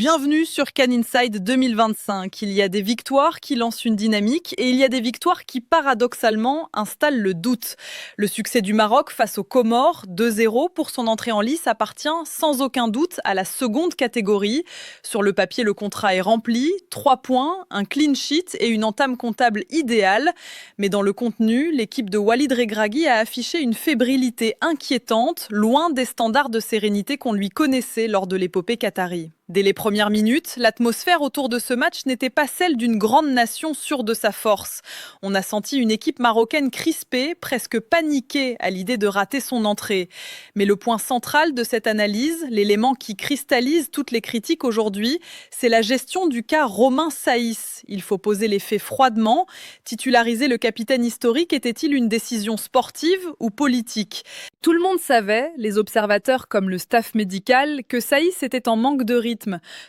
Bienvenue sur Can Inside 2025. Il y a des victoires qui lancent une dynamique et il y a des victoires qui paradoxalement installent le doute. Le succès du Maroc face aux Comores, 2-0 pour son entrée en lice, appartient sans aucun doute à la seconde catégorie. Sur le papier, le contrat est rempli, 3 points, un clean sheet et une entame comptable idéale. Mais dans le contenu, l'équipe de Walid Regragui a affiché une fébrilité inquiétante, loin des standards de sérénité qu'on lui connaissait lors de l'épopée qatari. Dès les premières minutes, l'atmosphère autour de ce match n'était pas celle d'une grande nation sûre de sa force. On a senti une équipe marocaine crispée, presque paniquée à l'idée de rater son entrée. Mais le point central de cette analyse, l'élément qui cristallise toutes les critiques aujourd'hui, c'est la gestion du cas Romain Saïss. Il faut poser les faits froidement. Titulariser le capitaine historique était-il une décision sportive ou politique ? Tout le monde savait, les observateurs comme le staff médical, que Saïss était en manque de rythme.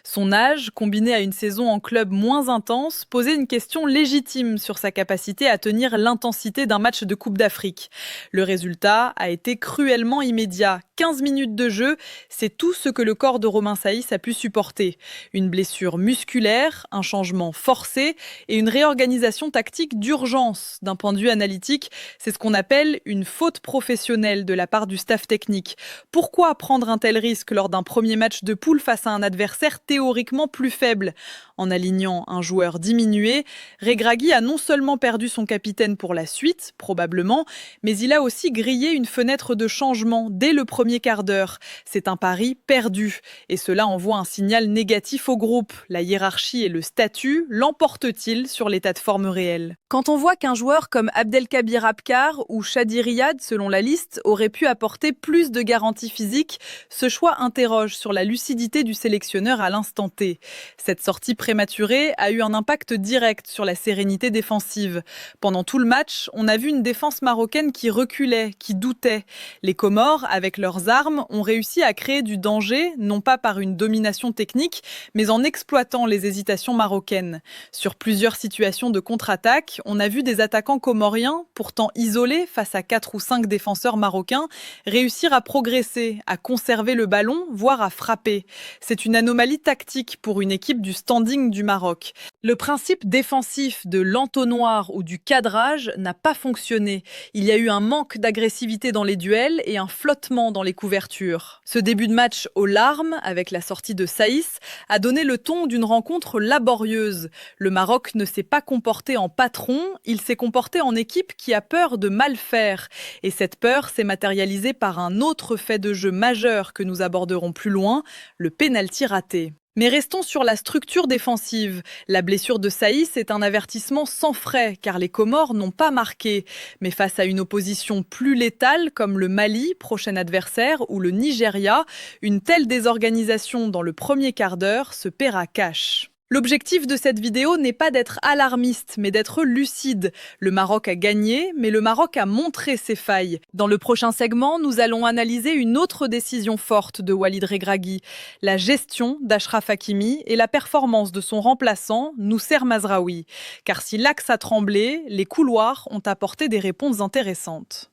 Son âge, combiné à une saison en club moins intense, posait une question légitime sur sa capacité à tenir l'intensité d'un match de Coupe d'Afrique. Le résultat a été cruellement immédiat. 15 minutes de jeu, c'est tout ce que le corps de Romain Saïss a pu supporter. Une blessure musculaire, un changement forcé et une réorganisation tactique d'urgence. D'un point de vue analytique, c'est ce qu'on appelle une faute professionnelle de la part du staff technique. Pourquoi prendre un tel risque lors d'un premier match de poule face à un adversaire théoriquement plus faible ? En alignant un joueur diminué, Regragui a non seulement perdu son capitaine pour la suite, probablement, mais il a aussi grillé une fenêtre de changement dès le premier quart d'heure. C'est un pari perdu. Et cela envoie un signal négatif au groupe. La hiérarchie et le statut l'emportent-ils sur l'état de forme réel ? Quand on voit qu'un joueur comme Abdelkabir Abkar ou Chadi Riyad, selon la liste, aurait pu apporter plus de garanties physiques, ce choix interroge sur la lucidité du sélectionneur à l'instant T. Cette sortie prématurée a eu un impact direct sur la sérénité défensive. Pendant tout le match, on a vu une défense marocaine qui reculait, qui doutait. Les Comores, avec leurs armes, ont réussi à créer du danger, non pas par une domination technique, mais en exploitant les hésitations marocaines. Sur plusieurs situations de contre-attaque, on a vu des attaquants comoriens, pourtant isolés face à 4 ou 5 défenseurs marocains, réussir à progresser, à conserver le ballon, voire à frapper. C'est une anomalie tactique pour une équipe du standing du Maroc. Le principe défensif de l'entonnoir ou du cadrage n'a pas fonctionné. Il y a eu un manque d'agressivité dans les duels et un flottement dans les couvertures. Ce début de match aux larmes, avec la sortie de Saïss, a donné le ton d'une rencontre laborieuse. Le Maroc ne s'est pas comporté en patron, il s'est comporté en équipe qui a peur de mal faire. Et cette peur s'est matérialisée par un autre fait de jeu majeur que nous aborderons plus loin, le pénalty raté. Mais restons sur la structure défensive. La blessure de Saïss est un avertissement sans frais, car les Comores n'ont pas marqué. Mais face à une opposition plus létale, comme le Mali, prochain adversaire, ou le Nigeria, une telle désorganisation dans le premier quart d'heure se paiera cash. L'objectif de cette vidéo n'est pas d'être alarmiste, mais d'être lucide. Le Maroc a gagné, mais le Maroc a montré ses failles. Dans le prochain segment, nous allons analyser une autre décision forte de Walid Regragui, la gestion d'Achraf Hakimi et la performance de son remplaçant, Nousser Mazraoui. Car si l'axe a tremblé, les couloirs ont apporté des réponses intéressantes.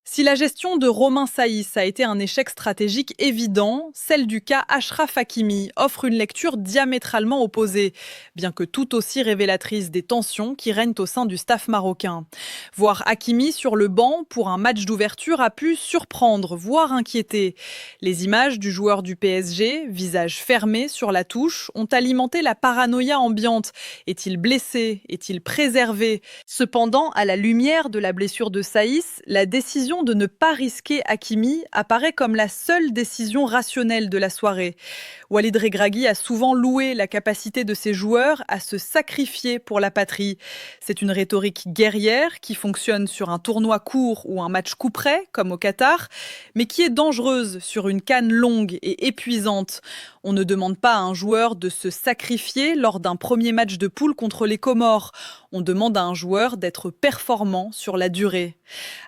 Si la gestion de Romain Saïss a été un échec stratégique évident, celle du cas Achraf Hakimi offre une lecture diamétralement opposée, bien que tout aussi révélatrice des tensions qui règnent au sein du staff marocain. Voir Hakimi sur le banc pour un match d'ouverture a pu surprendre, voire inquiéter. Les images du joueur du PSG, visage fermé sur la touche, ont alimenté la paranoïa ambiante. Est-il blessé ? Est-il préservé ? Cependant, à la lumière de la blessure de Saïss, la décision de ne pas risquer Hakimi apparaît comme la seule décision rationnelle de la soirée. Walid Regragui a souvent loué la capacité de ses joueurs à se sacrifier pour la patrie. C'est une rhétorique guerrière qui fonctionne sur un tournoi court ou un match coup près, comme au Qatar, mais qui est dangereuse sur une CAN longue et épuisante. On ne demande pas à un joueur de se sacrifier lors d'un premier match de poule contre les Comores. On demande à un joueur d'être performant sur la durée.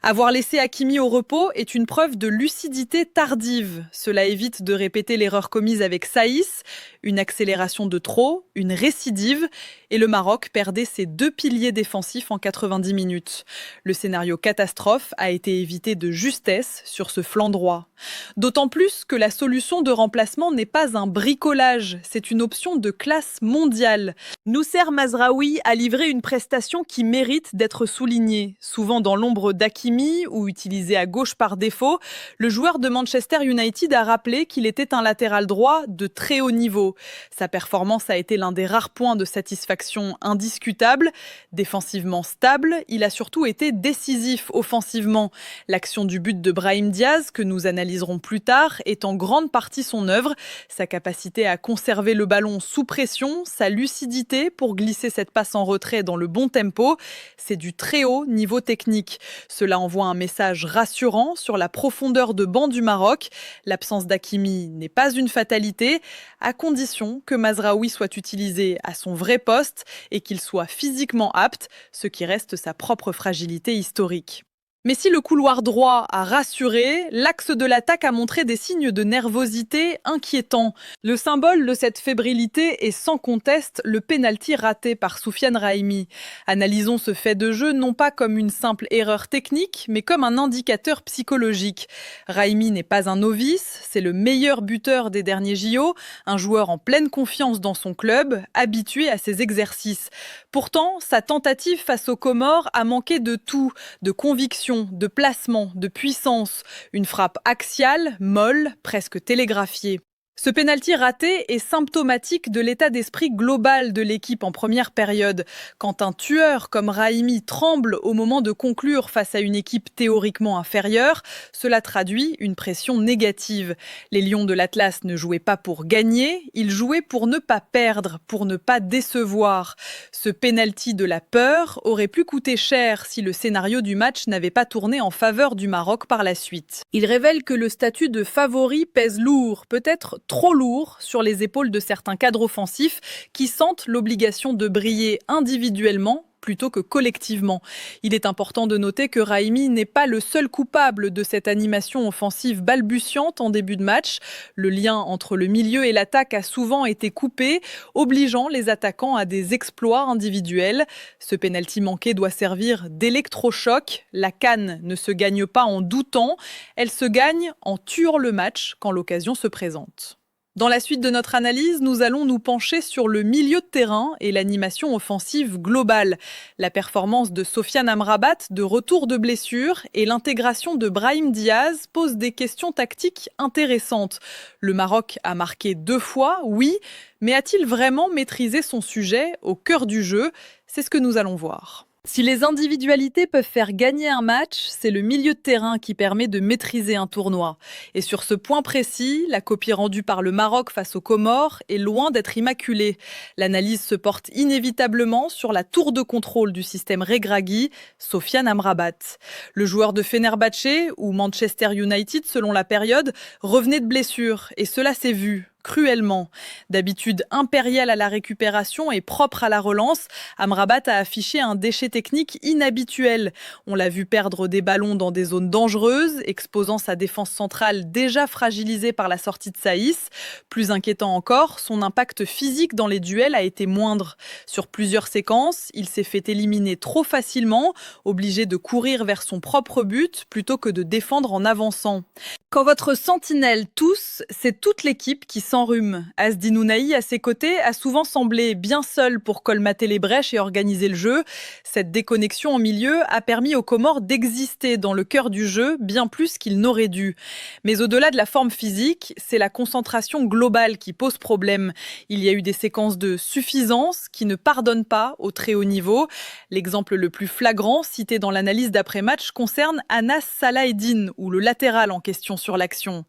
Avoir laissé d'Hakimi au repos est une preuve de lucidité tardive. Cela évite de répéter l'erreur commise avec Saïs, une accélération de trop, une récidive, et le Maroc perdait ses 2 piliers défensifs en 90 minutes. Le scénario catastrophe a été évité de justesse sur ce flanc droit. D'autant plus que la solution de remplacement n'est pas un bricolage, c'est une option de classe mondiale. Noussair Mazraoui a livré une prestation qui mérite d'être soulignée. Souvent dans l'ombre d'Hakimi ou utilisé à gauche par défaut, le joueur de Manchester United a rappelé qu'il était un latéral droit de très haut niveau. Sa performance a été l'un des rares points de satisfaction indiscutable. Défensivement stable, il a surtout été décisif offensivement. L'action du but de Brahim Diaz, que nous analyserons plus tard, est en grande partie son œuvre. Sa capacité à conserver le ballon sous pression, sa lucidité pour glisser cette passe en retrait dans le bon tempo, c'est du très haut niveau technique. Cela envoie un message rassurant sur la profondeur de banc du Maroc. L'absence d'Hakimi n'est pas une fatalité, à condition que Mazraoui soit utilisé à son vrai poste et qu'il soit physiquement apte, ce qui reste sa propre fragilité historique. Mais si le couloir droit a rassuré, l'axe de l'attaque a montré des signes de nervosité inquiétants. Le symbole de cette fébrilité est sans conteste le pénalty raté par Soufiane Raimi. Analysons ce fait de jeu non pas comme une simple erreur technique, mais comme un indicateur psychologique. Raimi n'est pas un novice, c'est le meilleur buteur des derniers JO, un joueur en pleine confiance dans son club, habitué à ses exercices. Pourtant, sa tentative face aux Comores a manqué de tout, de conviction, de placement, de puissance, une frappe axiale, molle, presque télégraphiée. Ce pénalty raté est symptomatique de l'état d'esprit global de l'équipe en première période. Quand un tueur comme Raimi tremble au moment de conclure face à une équipe théoriquement inférieure, cela traduit une pression négative. Les Lions de l'Atlas ne jouaient pas pour gagner, ils jouaient pour ne pas perdre, pour ne pas décevoir. Ce pénalty de la peur aurait pu coûter cher si le scénario du match n'avait pas tourné en faveur du Maroc par la suite. Il révèle que le statut de favori pèse lourd, peut-être trop lourd sur les épaules de certains cadres offensifs qui sentent l'obligation de briller individuellement plutôt que collectivement. Il est important de noter que Raimi n'est pas le seul coupable de cette animation offensive balbutiante en début de match. Le lien entre le milieu et l'attaque a souvent été coupé, obligeant les attaquants à des exploits individuels. Ce pénalty manqué doit servir d'électrochoc. La CAN ne se gagne pas en doutant, elle se gagne en tuant le match quand l'occasion se présente. Dans la suite de notre analyse, nous allons nous pencher sur le milieu de terrain et l'animation offensive globale. La performance de Sofiane Amrabat de retour de blessure et l'intégration de Brahim Diaz posent des questions tactiques intéressantes. Le Maroc a marqué 2 fois, oui, mais a-t-il vraiment maîtrisé son sujet au cœur du jeu ? C'est ce que nous allons voir. Si les individualités peuvent faire gagner un match, c'est le milieu de terrain qui permet de maîtriser un tournoi. Et sur ce point précis, la copie rendue par le Maroc face aux Comores est loin d'être immaculée. L'analyse se porte inévitablement sur la tour de contrôle du système Regragui, Sofiane Amrabat. Le joueur de Fenerbahçe, ou Manchester United selon la période, revenait de blessure, et cela s'est vu. Cruellement. D'habitude impérial à la récupération et propre à la relance, Amrabat a affiché un déchet technique inhabituel. On l'a vu perdre des ballons dans des zones dangereuses, exposant sa défense centrale déjà fragilisée par la sortie de Saïs. Plus inquiétant encore, son impact physique dans les duels a été moindre. Sur plusieurs séquences, il s'est fait éliminer trop facilement, obligé de courir vers son propre but plutôt que de défendre en avançant. Quand votre sentinelle tousse, c'est toute l'équipe qui s'enrhume. Asdin Ounahi, à ses côtés, a souvent semblé bien seul pour colmater les brèches et organiser le jeu. Cette déconnexion en milieu a permis aux Comores d'exister dans le cœur du jeu bien plus qu'ils n'auraient dû. Mais au-delà de la forme physique, c'est la concentration globale qui pose problème. Il y a eu des séquences de suffisance qui ne pardonnent pas au très haut niveau. L'exemple le plus flagrant cité dans l'analyse d'après-match concerne Anas Salaheddine, ou le latéral en question sur l'action.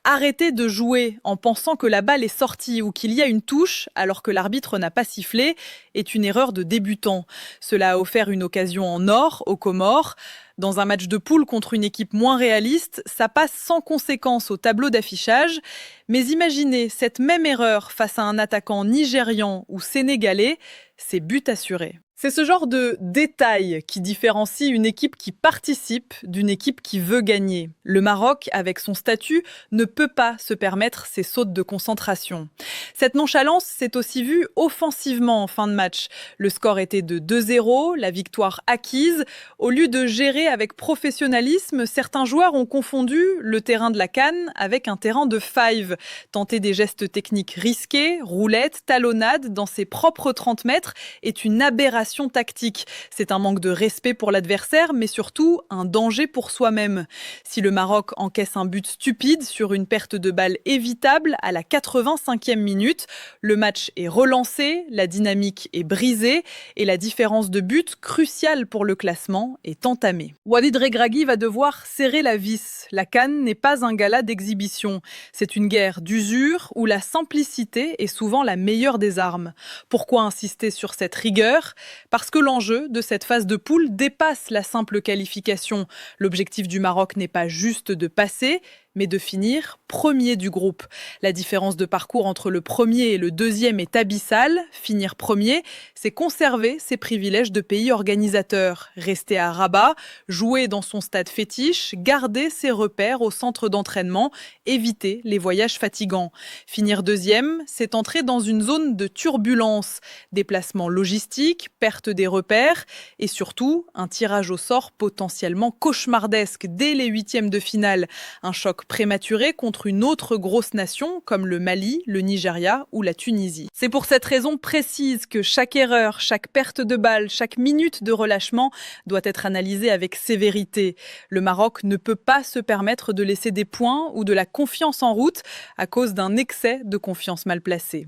Arrêter de jouer en pensant que la balle est sortie ou qu'il y a une touche alors que l'arbitre n'a pas sifflé est une erreur de débutant. Cela a offert une occasion en or aux Comores. Dans un match de poule contre une équipe moins réaliste, ça passe sans conséquence au tableau d'affichage. Mais imaginez cette même erreur face à un attaquant nigérian ou sénégalais, c'est but assuré. C'est ce genre de détail qui différencie une équipe qui participe d'une équipe qui veut gagner. Le Maroc, avec son statut, ne peut pas se permettre ces sautes de concentration. Cette nonchalance s'est aussi vue offensivement en fin de match. Le score était de 2-0, la victoire acquise. Au lieu de gérer avec professionnalisme, certains joueurs ont confondu le terrain de la CAN avec un terrain de five. Tenter des gestes techniques risqués, roulettes, talonnades dans ses propres 30 mètres est une aberration tactique. C'est un manque de respect pour l'adversaire, mais surtout un danger pour soi-même. Si le Maroc encaisse un but stupide sur une perte de balle évitable à la 85e minute, le match est relancé, la dynamique est brisée et la différence de but, cruciale pour le classement, est entamée. Walid Regragui va devoir serrer la vis. La CAN n'est pas un gala d'exhibition. C'est une guerre d'usure où la simplicité est souvent la meilleure des armes. Pourquoi insister sur cette rigueur ? Parce que l'enjeu de cette phase de poule dépasse la simple qualification. L'objectif du Maroc n'est pas juste de passer, mais de finir premier du groupe. La différence de parcours entre le premier et le deuxième est abyssale. Finir premier, c'est conserver ses privilèges de pays organisateur. Rester à Rabat, jouer dans son stade fétiche, garder ses repères au centre d'entraînement, éviter les voyages fatigants. Finir deuxième, c'est entrer dans une zone de turbulence. Déplacements logistiques, perte des repères et surtout un tirage au sort potentiellement cauchemardesque dès les huitièmes de finale. Un choc prématuré contre une autre grosse nation comme le Mali, le Nigeria ou la Tunisie. C'est pour cette raison précise que chaque erreur, chaque perte de balle, chaque minute de relâchement doit être analysée avec sévérité. Le Maroc ne peut pas se permettre de laisser des points ou de la confiance en route à cause d'un excès de confiance mal placée.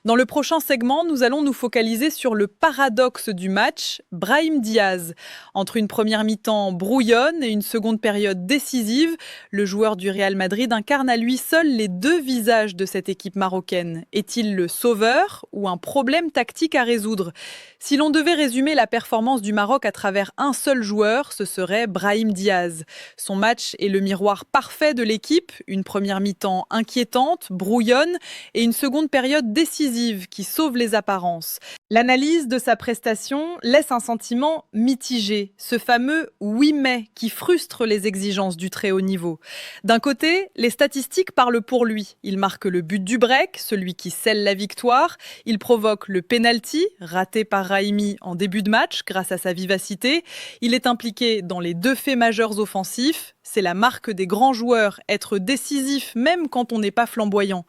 Dans le prochain segment, nous allons nous focaliser sur le paradoxe du match, Brahim Diaz. Entre une première mi-temps brouillonne et une seconde période décisive, le joueur du Real Madrid incarne à lui seul les deux visages de cette équipe marocaine. Est-il le sauveur ou un problème tactique à résoudre ? Si l'on devait résumer la performance du Maroc à travers un seul joueur, ce serait Brahim Diaz. Son match est le miroir parfait de l'équipe, une première mi-temps inquiétante, brouillonne et une seconde période décisive qui sauve les apparences. L'analyse de sa prestation laisse un sentiment mitigé, ce fameux « oui mais » qui frustre les exigences du très haut niveau. D'un côté, les statistiques parlent pour lui. Il marque le but du break, celui qui scelle la victoire. Il provoque le penalty, raté par Brahimi en début de match grâce à sa vivacité. Il est impliqué dans les deux faits majeurs offensifs. C'est la marque des grands joueurs, être décisif même quand on n'est pas flamboyant.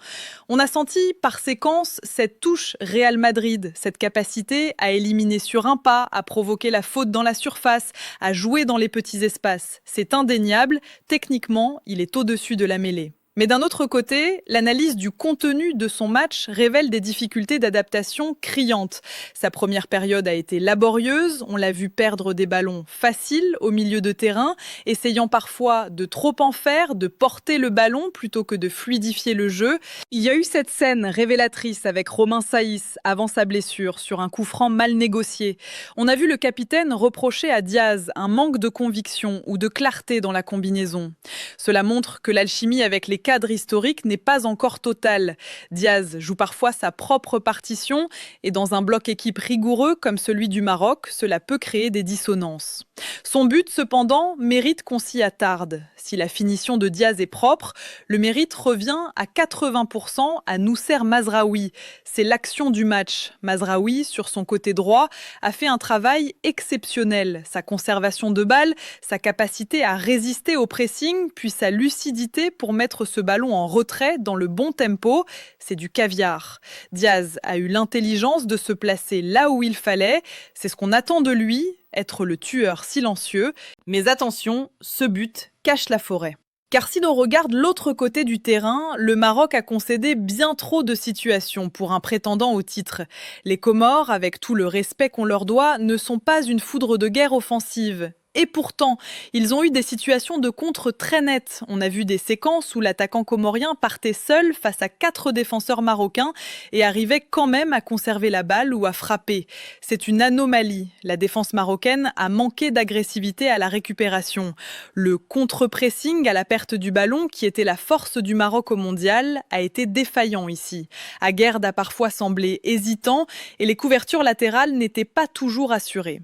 On a senti par séquence cette touche Real Madrid, cette capacité à éliminer sur un pas, à provoquer la faute dans la surface, à jouer dans les petits espaces. C'est indéniable, techniquement, il est au-dessus de la mêlée. Mais d'un autre côté, l'analyse du contenu de son match révèle des difficultés d'adaptation criantes. Sa première période a été laborieuse, on l'a vu perdre des ballons faciles au milieu de terrain, essayant parfois de trop en faire, de porter le ballon plutôt que de fluidifier le jeu. Il y a eu cette scène révélatrice avec Romain Saïs avant sa blessure sur un coup franc mal négocié. On a vu le capitaine reprocher à Diaz un manque de conviction ou de clarté dans la combinaison. Cela montre que l'alchimie avec les cadre historique n'est pas encore total. Diaz joue parfois sa propre partition et dans un bloc équipe rigoureux comme celui du Maroc, cela peut créer des dissonances. Son but, cependant, mérite qu'on s'y attarde. Si la finition de Diaz est propre, le mérite revient à 80% à Noussair Mazraoui. C'est l'action du match. Mazraoui, sur son côté droit, a fait un travail exceptionnel. Sa conservation de balle, sa capacité à résister au pressing, puis sa lucidité pour mettre ce ballon en retrait dans le bon tempo, c'est du caviar. Diaz a eu l'intelligence de se placer là où il fallait. C'est ce qu'on attend de lui, être le tueur silencieux. Mais attention, ce but cache la forêt. Car si l'on regarde l'autre côté du terrain, le Maroc a concédé bien trop de situations pour un prétendant au titre. Les Comores, avec tout le respect qu'on leur doit, ne sont pas une foudre de guerre offensive. Et pourtant, ils ont eu des situations de contre très nettes. On a vu des séquences où l'attaquant comorien partait seul face à 4 défenseurs marocains et arrivait quand même à conserver la balle ou à frapper. C'est une anomalie. La défense marocaine a manqué d'agressivité à la récupération. Le contre-pressing à la perte du ballon, qui était la force du Maroc au mondial, a été défaillant ici. Aguerd a parfois semblé hésitant et les couvertures latérales n'étaient pas toujours assurées.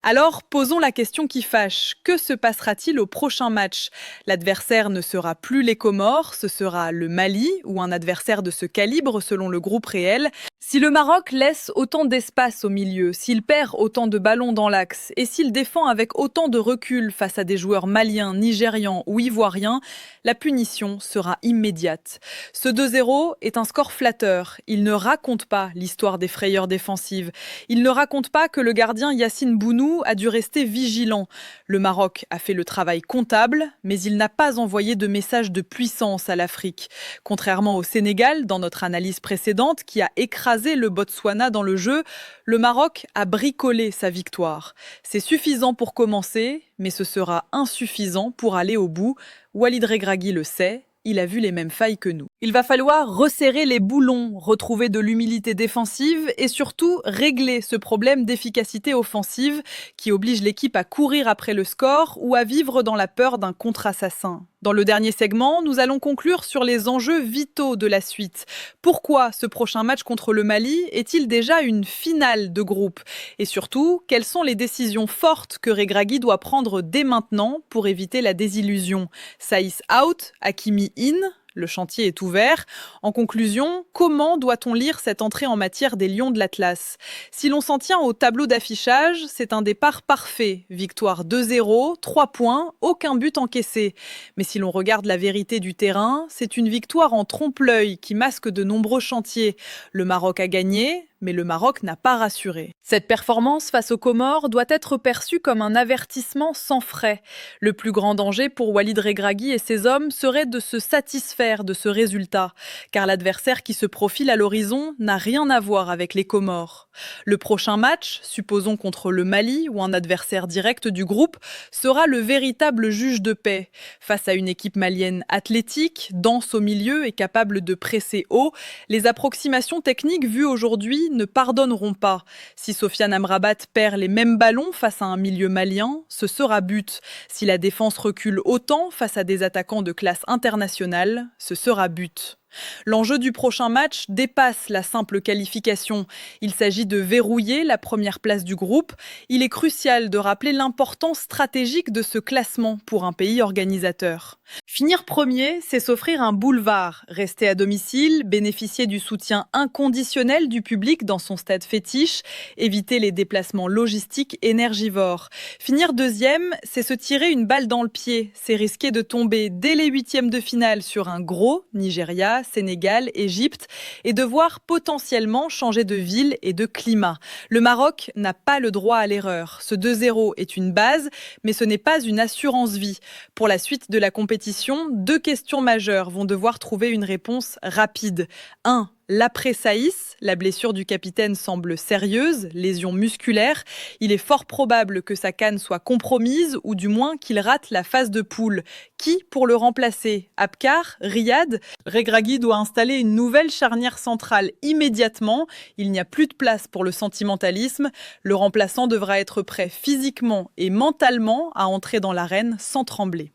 Alors, posons la question qui fâche. Que se passera-t-il au prochain match ? L'adversaire ne sera plus les Comores, ce sera le Mali, ou un adversaire de ce calibre selon le groupe réel. Si le Maroc laisse autant d'espace au milieu, s'il perd autant de ballons dans l'axe, et s'il défend avec autant de recul face à des joueurs maliens, nigérians ou ivoiriens, la punition sera immédiate. Ce 2-0 est un score flatteur. Il ne raconte pas l'histoire des frayeurs défensives. Il ne raconte pas que le gardien Yacine Bounou a dû rester vigilant. Le Maroc a fait le travail comptable, mais il n'a pas envoyé de message de puissance à l'Afrique. Contrairement au Sénégal, dans notre analyse précédente, qui a écrasé le Botswana dans le jeu, le Maroc a bricolé sa victoire. C'est suffisant pour commencer, mais ce sera insuffisant pour aller au bout. Walid Regragui le sait. Il a vu les mêmes failles que nous. Il va falloir resserrer les boulons, retrouver de l'humilité défensive et surtout régler ce problème d'efficacité offensive qui oblige l'équipe à courir après le score ou à vivre dans la peur d'un contre-assassin. Dans le dernier segment, nous allons conclure sur les enjeux vitaux de la suite. Pourquoi ce prochain match contre le Mali est-il déjà une finale de groupe ? Et surtout, quelles sont les décisions fortes que Regragui doit prendre dès maintenant pour éviter la désillusion ? Saïs out, Hakimi in ? Le chantier est ouvert. En conclusion, comment doit-on lire cette entrée en matière des Lions de l'Atlas ? Si l'on s'en tient au tableau d'affichage, c'est un départ parfait. Victoire 2-0, 3 points, aucun but encaissé. Mais si l'on regarde la vérité du terrain, c'est une victoire en trompe-l'œil qui masque de nombreux chantiers. Le Maroc a gagné, mais le Maroc n'a pas rassuré. Cette performance face aux Comores doit être perçue comme un avertissement sans frais. Le plus grand danger pour Walid Regragui et ses hommes serait de se satisfaire de ce résultat, car l'adversaire qui se profile à l'horizon n'a rien à voir avec les Comores. Le prochain match, supposons contre le Mali ou un adversaire direct du groupe, sera le véritable juge de paix. Face à une équipe malienne athlétique, dense au milieu et capable de presser haut, les approximations techniques vues aujourd'hui ne pardonneront pas. Si Sofiane Amrabat perd les mêmes ballons face à un milieu malien, ce sera but. Si la défense recule autant face à des attaquants de classe internationale, ce sera but. L'enjeu du prochain match dépasse la simple qualification. Il s'agit de verrouiller la première place du groupe. Il est crucial de rappeler l'importance stratégique de ce classement pour un pays organisateur. Finir premier, c'est s'offrir un boulevard, rester à domicile, bénéficier du soutien inconditionnel du public dans son stade fétiche, éviter les déplacements logistiques énergivores. Finir deuxième, c'est se tirer une balle dans le pied, c'est risquer de tomber dès les huitièmes de finale sur un gros Nigeria, Sénégal, Égypte et devoir potentiellement changer de ville et de climat. Le Maroc n'a pas le droit à l'erreur. Ce 2-0 est une base, mais ce n'est pas une assurance-vie. Pour la suite de la compétition, 2 questions majeures vont devoir trouver une réponse rapide. 1. L'après Saïs, la blessure du capitaine semble sérieuse, lésion musculaire. Il est fort probable que sa CAN soit compromise ou du moins qu'il rate la phase de poule. Qui pour le remplacer ? Abkar ? Riyad ? Regragui doit installer une nouvelle charnière centrale immédiatement. Il n'y a plus de place pour le sentimentalisme. Le remplaçant devra être prêt physiquement et mentalement à entrer dans l'arène sans trembler.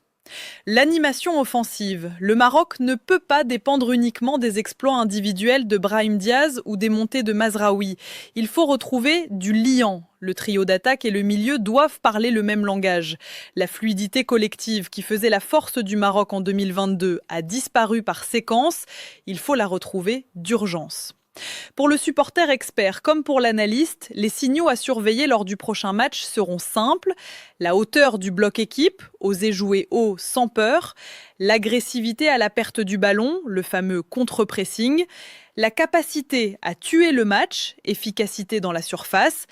L'animation offensive. Le Maroc ne peut pas dépendre uniquement des exploits individuels de Brahim Diaz ou des montées de Mazraoui. Il faut retrouver du liant. Le trio d'attaque et le milieu doivent parler le même langage. La fluidité collective qui faisait la force du Maroc en 2022 a disparu par séquence. Il faut la retrouver d'urgence. Pour le supporter expert comme pour l'analyste, les signaux à surveiller lors du prochain match seront simples. La hauteur du bloc équipe, oser jouer haut sans peur. L'agressivité à la perte du ballon, le fameux contre-pressing. La capacité à tuer le match, efficacité dans la surface.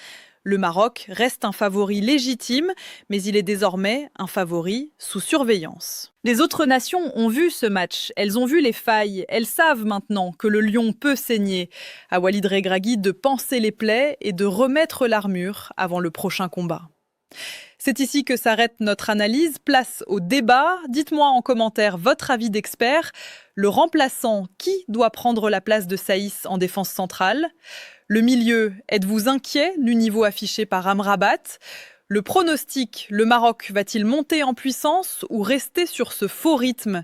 Le Maroc reste un favori légitime, mais il est désormais un favori sous surveillance. Les autres nations ont vu ce match, elles ont vu les failles, elles savent maintenant que le lion peut saigner. À Walid Regragui de panser les plaies et de remettre l'armure avant le prochain combat. C'est ici que s'arrête notre analyse. Place au débat. Dites-moi en commentaire votre avis d'expert. Le remplaçant, qui doit prendre la place de Saïss en défense centrale? Le milieu, êtes-vous inquiet du niveau affiché par Amrabat? Le pronostic, le Maroc va-t-il monter en puissance ou rester sur ce faux rythme?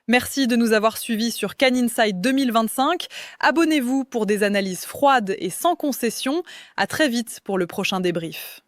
Merci de nous avoir suivis sur Can Inside 2025. Abonnez-vous pour des analyses froides et sans concession. À très vite pour le prochain débrief.